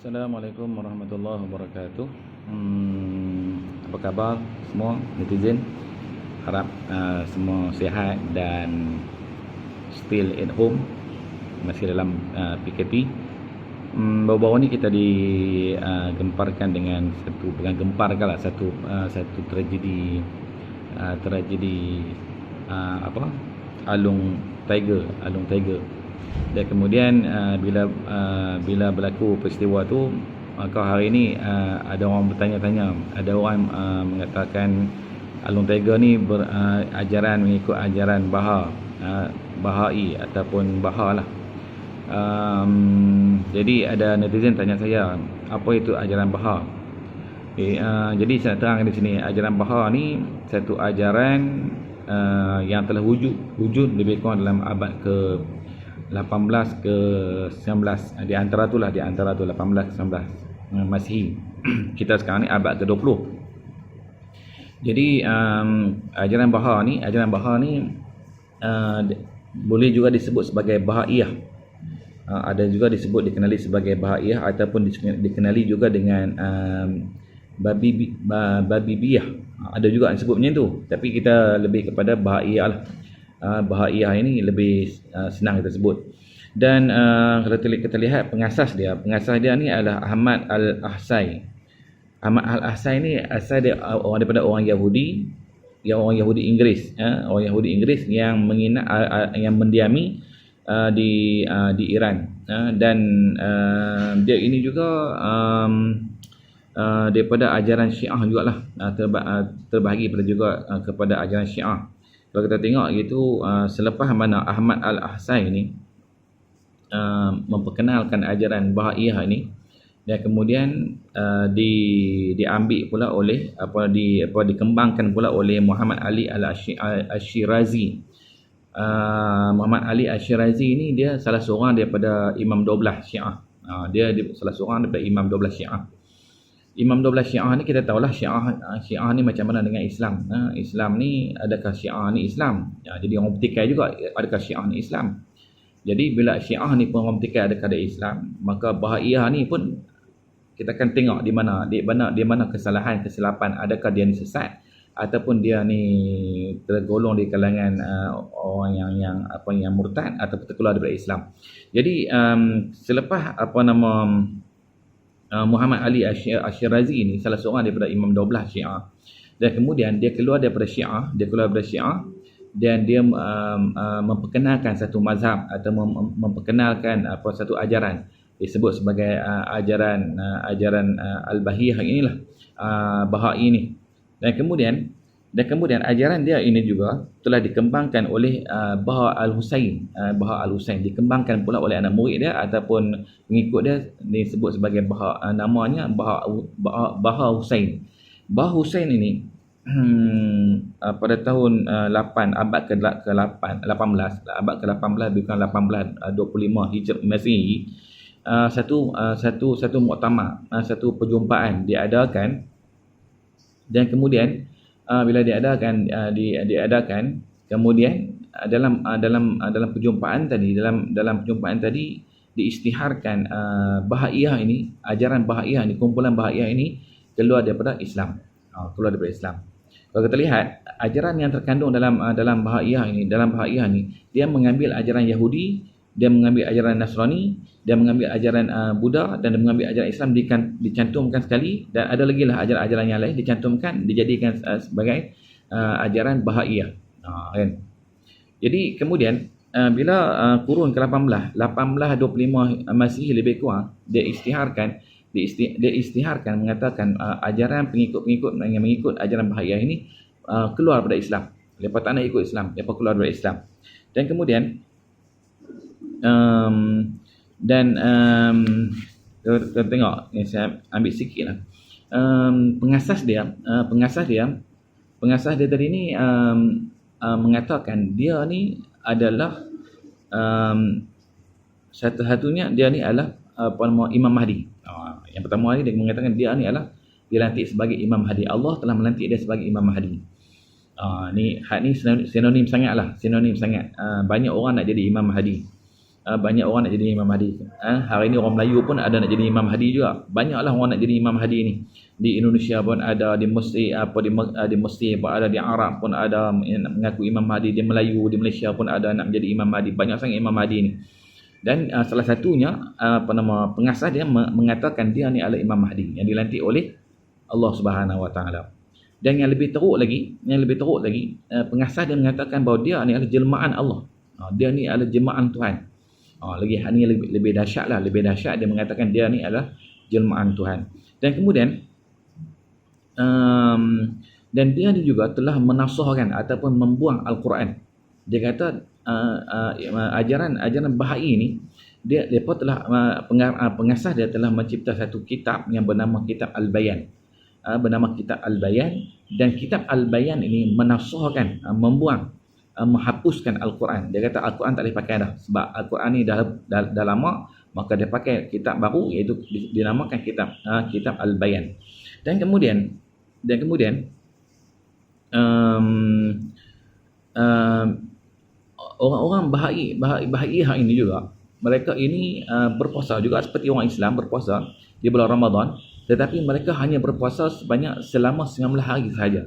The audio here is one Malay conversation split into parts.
Assalamualaikum warahmatullahi wabarakatuh. Apa khabar semua netizen? Harap semua sihat dan still at home, masih dalam PKP. Baru-baru ni kita digemparkan dengan satu tragedi Alung Tiger. Dan kemudian bila berlaku peristiwa tu, maka hari ni ada orang bertanya-tanya, ada orang mengatakan Alung Tiger ni mengikut ajaran Bahai ataupun Baha lah. Jadi ada netizen tanya saya, apa itu ajaran Baha? Jadi saya nak terangkan di sini, ajaran Baha ni satu ajaran yang telah wujud lebih kurang dalam abad ke 18 ke 19, di antara tu 18 ke 19 Masihi. Kita sekarang ni abad ke 20. Jadi ajaran Baha ni boleh juga disebut sebagai Bahaiyah. Ada juga dikenali sebagai Bahaiyah ataupun dikenali juga dengan Babibiyah. Ada juga yang sebut macam tu, tapi kita lebih kepada Bahaiyah lah. Bahaiyah ini lebih senang kita sebut. Dan kalau kita lihat pengasas dia ni adalah Ahmad Al-Ahsai. Ahmad Al-Ahsai ni asal dia daripada orang Yahudi Inggeris, orang Yahudi Inggeris yang mendiami di Iran, dan dia ini juga daripada ajaran Syiah jugalah, terbahagi kepada ajaran Syiah. Kalau kita tengok gitu, selepas mana Ahmad Al-Ahsai ni memperkenalkan ajaran Bahaiyah ini, dan kemudian diambil pula oleh dikembangkan pula oleh Muhammad Ali Al-Shirazi. Muhammad Ali Al-Shirazi ni dia salah seorang daripada Imam 12 Syiah. Dia salah seorang daripada Imam 12 Syiah. Imam 12 Syiah ni kita tahulah Syiah ni macam mana dengan Islam. Islam ni, adakah Syiah ni Islam? Jadi orang bertikai juga, adakah Syiah ni Islam? Jadi bila Syiah ni pun orang bertikai adakah dia Islam, maka Bahaiyah ni pun kita akan tengok di mana kesilapan, adakah dia ni sesat ataupun dia ni tergolong di kalangan orang yang murtad ataupun terkeluar daripada Islam. Jadi selepas Muhammad Ali Al-Shirazi ini salah seorang daripada Imam 12 Syiah, dan kemudian dia keluar daripada Syiah dan dia memperkenalkan satu mazhab atau memperkenalkan satu ajaran disebut sebagai ajaran Al-Bahiyah inilah, Bahai ini. Dan kemudian ajaran dia ini juga telah dikembangkan oleh Baha Al-Husain. Dikembangkan pula oleh anak murid dia ataupun pengikut dia, disebut sebagai namanya Baha Husain. Baha Husain ini pada tahun 8 abad ke-18 bukan 1825 Hijrah Masihi, satu muktamar, satu perjumpaan diadakan, dan kemudian bila diadakan kemudian dalam perjumpaan tadi diisytiharkan Bahaiyah ini, ajaran Bahaiyah ini, kumpulan Bahaiyah ini keluar daripada Islam. Kalau kita lihat ajaran yang terkandung dalam Bahaiyah ni, dia mengambil ajaran Yahudi, dia mengambil ajaran Nasrani, dia mengambil ajaran Buddha, dan dia mengambil ajaran Islam dicantumkan sekali, dan ada lagi lah ajaran-ajaran yang lain dicantumkan, dijadikan sebagai ajaran Bahaiyah. Kan? Jadi kemudian bila kurun ke-18 1825 Masihi lebih kurang, dia isytiharkan mengatakan ajaran pengikut yang mengikut ajaran Bahaiyah ini keluar daripada Islam. Lepas tak nak ikut Islam, lepas keluar daripada Islam. Dan kemudian kita tengok ni, saya ambil sikit lah. Pengasas dia tadi ni mengatakan dia ni adalah satu-satunya, dia ni adalah Imam Mahdi. Yang pertama ni dia mengatakan dia ni adalah dilantik sebagai Imam Mahdi. Allah telah melantik dia sebagai Imam Mahdi. Ni sinonim sangat. Banyak orang nak jadi Imam Mahdi. banyak orang nak jadi Imam Mahdi. Hari ni orang Melayu pun ada nak jadi Imam Mahdi juga. Banyaklah orang nak jadi Imam Mahdi ni. Di Indonesia pun ada, di Mesir di Mesir pun ada, di Arab pun ada yang mengaku Imam Mahdi, di Melayu, di Malaysia pun ada nak menjadi Imam Mahdi. Banyak sangat Imam Mahdi ni. Dan salah satunya pengasas dia mengatakan dia ni adalah Imam Mahdi yang dilantik oleh Allah Subhanahu Wa Taala. Dan yang lebih teruk lagi, pengasas dia mengatakan bahawa dia ni adalah jelmaan Allah. Dia ni adalah jelmaan Tuhan. Lagi ni lebih dahsyat lah, lebih dahsyat dia mengatakan dia ni adalah jelmaan Tuhan. Dan kemudian dan dia juga telah menasahkan ataupun membuang Al-Quran. Dia kata ajaran Bahai ni depa telah pengasas dia telah mencipta satu kitab yang bernama Kitab Al-Bayan. Kitab Al-Bayan, dan Kitab Al-Bayan ini menasahkan, membuang, menghapuskan Al-Quran. Dia kata Al-Quran tak boleh pakai dah sebab Al-Quran ni dah lama, maka dia pakai kitab baru iaitu dinamakan Kitab Al-Bayan. Dan kemudian orang-orang Bahai hari ini juga, mereka ini berpuasa juga seperti orang Islam berpuasa di bulan Ramadan, tetapi mereka hanya berpuasa selama 19 hari sahaja.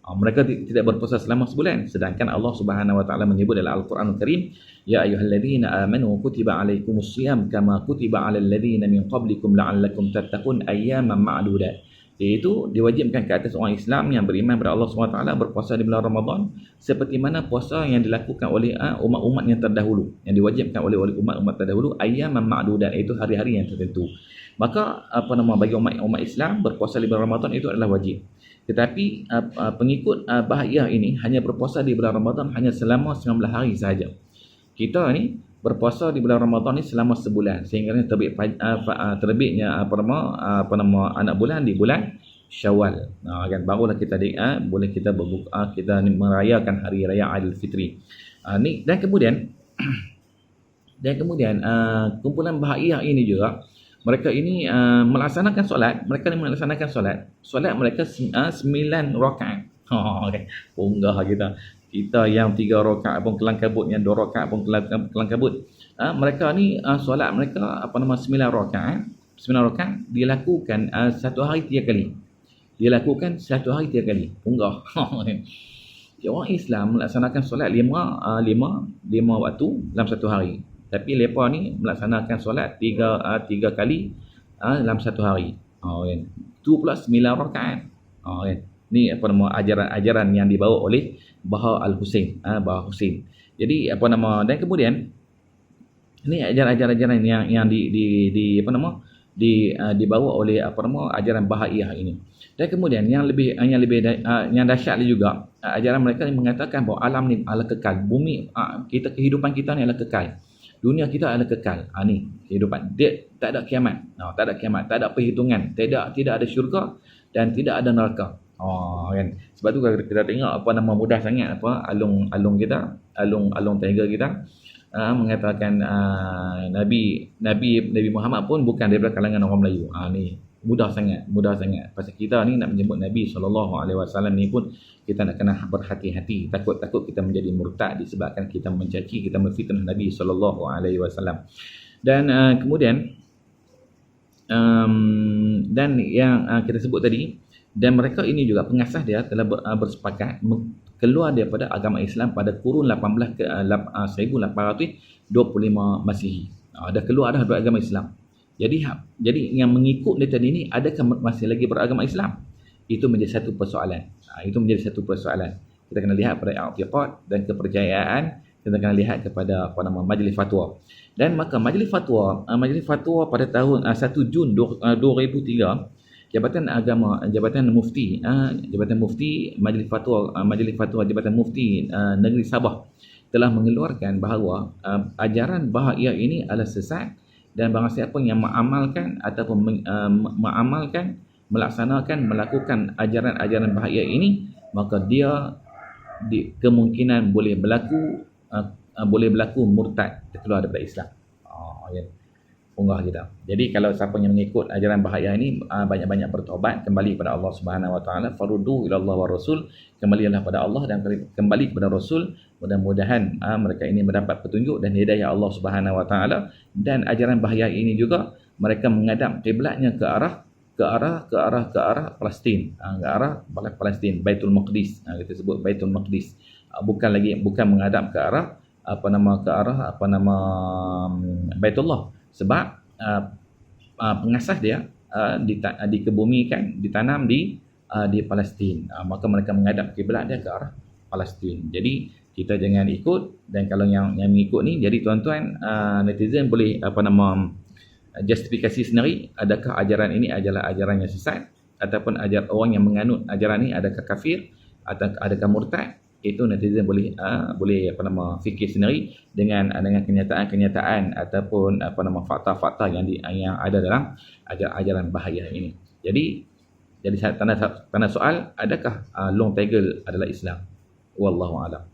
Mereka tidak berpuasa selama sebulan, sedangkan Allah Subhanahu Wa Taala menyebut dalam Al-Quranul Karim, ya ayyuhalladzina amanu kutiba alaikumusiyam kama kutiba alal ladzina min qablikum la'allakum tattaqun ayyaman ma'dudat. Iaitu diwajibkan ke atas orang Islam yang beriman kepada Allah Subhanahu Wa Taala berpuasa di bulan Ramadan seperti mana puasa yang dilakukan oleh umat-umat yang terdahulu, yang diwajibkan oleh umat-umat terdahulu, ayyaman ma'dudat, iaitu hari-hari yang tertentu. Maka bagi umat Islam berpuasa di bulan Ramadan itu adalah wajib. Tetapi pengikut Bahaiyah ini hanya berpuasa di bulan Ramadan hanya selama 19 hari sahaja. Kita ni berpuasa di bulan Ramadan ni selama sebulan, sehingga terbitnya anak bulan di bulan Syawal. Kan barulah kita boleh kita berbuka, kita ni merayakan hari raya Aidilfitri. Ni dan kemudian kumpulan Bahaiyah ini juga, mereka ini melaksanakan solat. Solat mereka 9 rakaat. Okay. Punggah kita yang 3 rakaat pun kelang kabut, yang 2 rakaat pun kelang kabut. Mereka ni solat mereka 9 rakaat. 9 rakaat dilakukan satu hari 3 kali. Punggah. Orang Islam melaksanakan solat 5 waktu dalam satu hari. Tapi mereka ni melaksanakan solat 3 kali dalam satu hari. Itu pula 9 rakaat. Ni ajaran yang dibawa oleh Baha Al-Husain, Baha Husain. Jadi dan kemudian ini ajaran-ajaran yang dibawa oleh ajaran Bahaiyah ini. Dan kemudian yang dahsyat juga, ajaran mereka yang mengatakan bahawa alam ni adalah kekal. Bumi kehidupan kita ni adalah kekal. Dunia kita adalah kekal. Ni kehidupan. Dia tak ada kiamat. Tak ada perhitungan. Tidak ada syurga dan tidak ada neraka. Kan. Sebab tu kalau kita tengok mudah sangat alung tiger kita mengatakan Nabi Muhammad pun bukan daripada kalangan orang Melayu. Ni mudah sangat. Pasal kita ni nak menyebut Nabi SAW ni pun kita nak kena berhati-hati. Takut kita menjadi murtad disebabkan kita mencaci, kita memfitnah Nabi SAW. Dan kemudian dan yang kita sebut tadi, dan mereka ini juga pengasas dia telah bersepakat keluar daripada agama Islam pada kurun 1825 Masihi. Dah keluar dah dari agama Islam. Jadi yang mengikut dia tadi ni, adakah masih lagi beragama Islam? Itu menjadi satu persoalan. Kita kena lihat pada i'tiqad dan kepercayaan. Kita kena lihat kepada Majlis Fatwa. Dan maka Majlis Fatwa pada tahun 1 Jun 2003, Jabatan Mufti Majlis Fatwa Jabatan Mufti Negeri Sabah telah mengeluarkan bahawa ajaran Bahaiyah ini adalah sesat, dan barang siapa yang mengamalkan ataupun melakukan ajaran Bahaiyah ini, maka dia kemungkinan boleh berlaku murtad, keluar daripada Islam. unggah kita. Jadi kalau siapa yang mengikut ajaran bahaya ini, banyak-banyak bertaubat, kembali kepada Allah Subhanahu Wa Taala, faruddu ila Allah wa Rasul, kembalilah pada Allah dan kembali kepada Rasul. Mudah-mudahan mereka ini mendapat petunjuk dan hidayah Allah Subhanahu Wa Taala. Dan ajaran bahaya ini juga mereka menghadap kiblatnya ke arah Palestin, ke arah Palestin, Baitul Maqdis. Kita sebut Baitul Maqdis. Bukan menghadap ke arah Baitullah, sebab pengasas dia dikebumikan, ditanam di Palestin. Maka mereka menghadap kiblat dia ke arah Palestin. Jadi kita jangan ikut. Dan kalau yang mengikut ni, jadi tuan-tuan, netizen boleh justifikasi sendiri, adakah ajaran ini adalah ajaran yang sesat, ataupun orang yang menganut ajaran ini adakah kafir atau adakah murtad. Itu netizen boleh fikir sendiri dengan kenyataan ataupun fakta-fakta yang ada dalam ajaran bahaya ini. Jadi tanda soal, adakah Long Tegel adalah Islam? Wallahu a'lam.